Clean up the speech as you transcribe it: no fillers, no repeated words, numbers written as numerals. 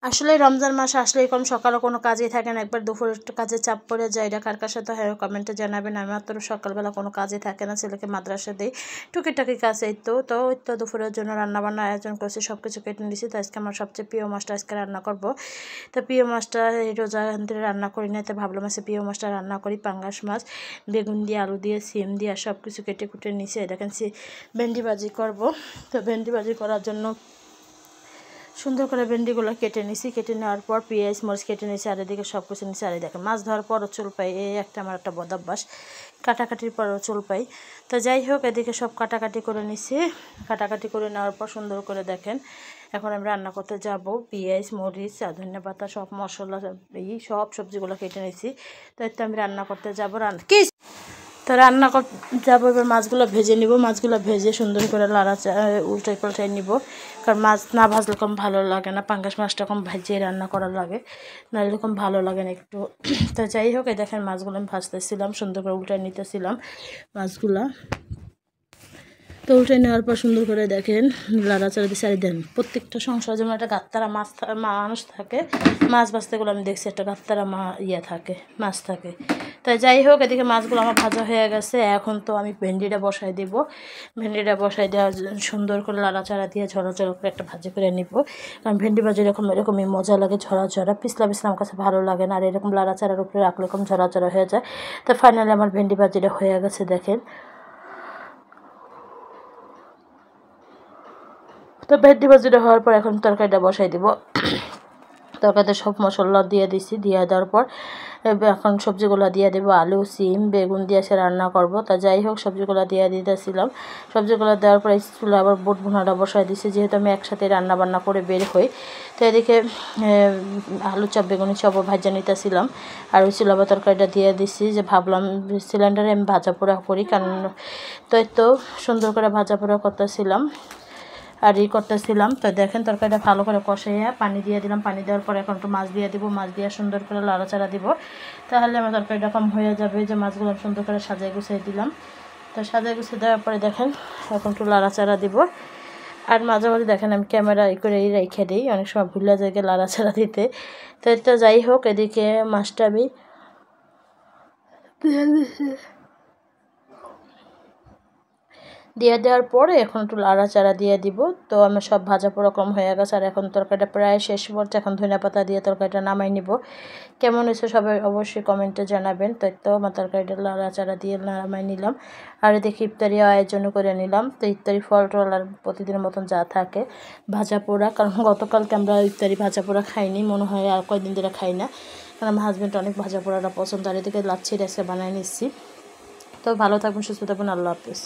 আসলে রমজান মাস আসলে এরকম সকালে কোনো কাজই থাকে না, একবার দুপুরে একটু কাজে চাপ পড়ে যায়। এটা কার কার সাথে হয় কমেন্টে জানাবেন। আমার তো সকালবেলা কোনো কাজই থাকে না, ছেলেকে মাদ্রাসা দিই, টুকিটাকি কাজ। এই তো দুপুরের জন্য রান্নাবান্না আয়োজন করছি, সব কিছু কেটে নিয়েছি। তো আজকে আমার সবচেয়ে প্রিয় মাছটা আজকে রান্না করব। তো প্রিয় মাছটা এই রোজা ধরে রান্না করি না, তো ভাবলাম আজকে প্রিয় মাছটা রান্না করি। পাঙ্গাস মাছ বেগুন দিয়ে, আলু দিয়ে, সিম দিয়ে সব কিছু কেটে কুটে নিয়েছি। দেখেন ভেন্ডি ভাজি করব। তো ভেন্ডি ভাজি করার জন্য সুন্দর করে ভেন্ডিগুলো কেটে নিছি। কেটে নেওয়ার পর পেঁয়াজ মরিচ কেটে নিয়েছি, আর এদিকে সব কিছু নিয়েছি। আর দেখেন মাছ ধরার পরও চুল পাই, এই একটা আমার একটা বদাভ্যাস, কাটাকাটির পরও চুল পাই। তো যাই হোক, এদিকে সব কাটাকাটি করে নিছি। কাটাকাটি করে নেওয়ার পর সুন্দর করে দেখেন এখন আমি রান্না করতে যাব। পেঁয়াজ মরিচ আর ধনিয়া পাতা সব মশলা এই সব সবজিগুলো কেটে নিয়েছি। তো এতে আমি রান্না করতে যাবো। তো রান্না যাবো, এবার মাছগুলো ভেজে নিব। মাছগুলো ভেজে সুন্দর করে উল্টাই পাল্টাই নিব, কারণ মাছ না ভাজলে কম ভালো লাগে না। পাঙ্গাস মাছটা কম ভাজিয়ে রান্না করা লাগে, নাহলে এরকম ভালো লাগে না একটু। তো যাই হোক, এই দেখেন মাছগুলো আমি ভাজতেছিলাম, সুন্দর করে উল্টাই নিতেছিলাম মাছগুলা। তো উল্টে নেওয়ার পর সুন্দর করে দেখেন লাড়াচাড়া দিয়ে সারি দেন। প্রত্যেকটা সংসার যেমন একটা গাত্তারা মানুষ থাকে, মাছ ভাজতেগুলো আমি দেখছি একটা গাত্তারা থাকে, মাছ থাকে। তাই যাই হোক, এদিকে মাছগুলো আমার ভাজা হয়ে গেছে। এখন তো আমি ভেন্ডিটা বসাই দেব। ভেন্ডিটা বসাই দেওয়া সুন্দর করে লাড়াচাড়া দিয়ে ঝরাঝরা করে একটা ভাজি করে নিব। কারণ ভেন্ডি ভাজি এরকমই মজা লাগে, ঝরাঝরা। পিছলা আমার কাছে ভালো লাগে না, আর এরকম লাড়াচাড়ার উপরে রাখলে এরকম ঝরাঝরা হয়ে যায়। তো ফাইনালি আমার ভেন্ডি ভাজিটা হয়ে গেছে দেখেন। তো ভেন্ডি ভাজিটা হওয়ার পর এখন তরকারিটা বসাই দিব। তরকারিতে সব মশলা দিয়ে দিছি, দিয়ে দেওয়ার পর এখন সবজিগুলো দিয়ে দেবো। আলু সিম বেগুন দিয়ে সে রান্না করব। তা যাই হোক, সবজিগুলো দিয়ে দিতেছিলাম। সবজিগুলো দেওয়ার পর চুলে আবার বুট ভুনাটা বসাই দিছি, যেহেতু আমি একসাথে রান্না বান্না করে বের হই। তো এদিকে আলু চপ বেগুনি চপও ভাজা নিতেছিলাম, আর ওই চুলা আবার তরকারিটা দিয়ে দিছি। যে ভাবলাম সিলিন্ডারে আমি ভাজা পোড়া করি, কারণ তো সুন্দর করে ভাজা পোড়া করতেছিলাম আর করতেছিলাম। তো দেখেন তরকারিটা ভালো করে কষাইয়া পানি দিয়ে দিলাম। পানি দেওয়ার পর এখন একটু মাছ দিয়ে দিব। মাছ দিয়ে সুন্দর করে লাড়াচাড়া দিব, তাহলে আমার তরকারিটা কম হয়ে যাবে। যে মাছগুলো সুন্দর করে সাজিয়ে গুছিয়ে দিলাম। তো সাজিয়ে গুছিয়ে দেওয়ার পরে দেখেন এখন একটু লাড়াচাড়া দিব। আর মাঝে মাঝে দেখেন আমি ক্যামেরা করে রেখে দিই, অনেক সময় ভুলে যায় লাড়াচাড়া দিতে। তো এটা যাই হোক, এদিকে মাছটা আমি দিয়ে দেওয়ার পরে এখন একটু লাড়াচাড়া দিয়ে দিব। তো আমার সব ভাজা পোড়া কম হয়ে গেছে, আর এখন তরকারিটা প্রায় শেষ পর্যায়ে। এখন ধনিয়া পাতা দিয়ে তরকারিটা নামাই নিব। কেমন হয়েছে সবাই অবশ্যই কমেন্টে জানাবেন। তো আমার তরকারিটা লাড়াচাড়া দিয়ে নামাই নিলাম। আর এদিকে ইফতারি আয়োজন করে নিলাম। তো ইফতারি ফল টল আর প্রতিদিনের মতন যা থাকে, ভাজা পোড়া। কারণ গতকালকে আমরা ইফতারি ভাজা পোড়া খাইনি, মনে হয় আর কয়েকদিন ধরে খাই না, কারণ আমার হাজব্যান্ড অনেক ভাজা পোড়াটা পছন্দ। আর এদিকে লাচ্ছি রেসে বানিয়ে নিচ্ছি। তো ভালো থাকবেন, সুস্থ থাকবেন, আল্লাহ হাফিজ।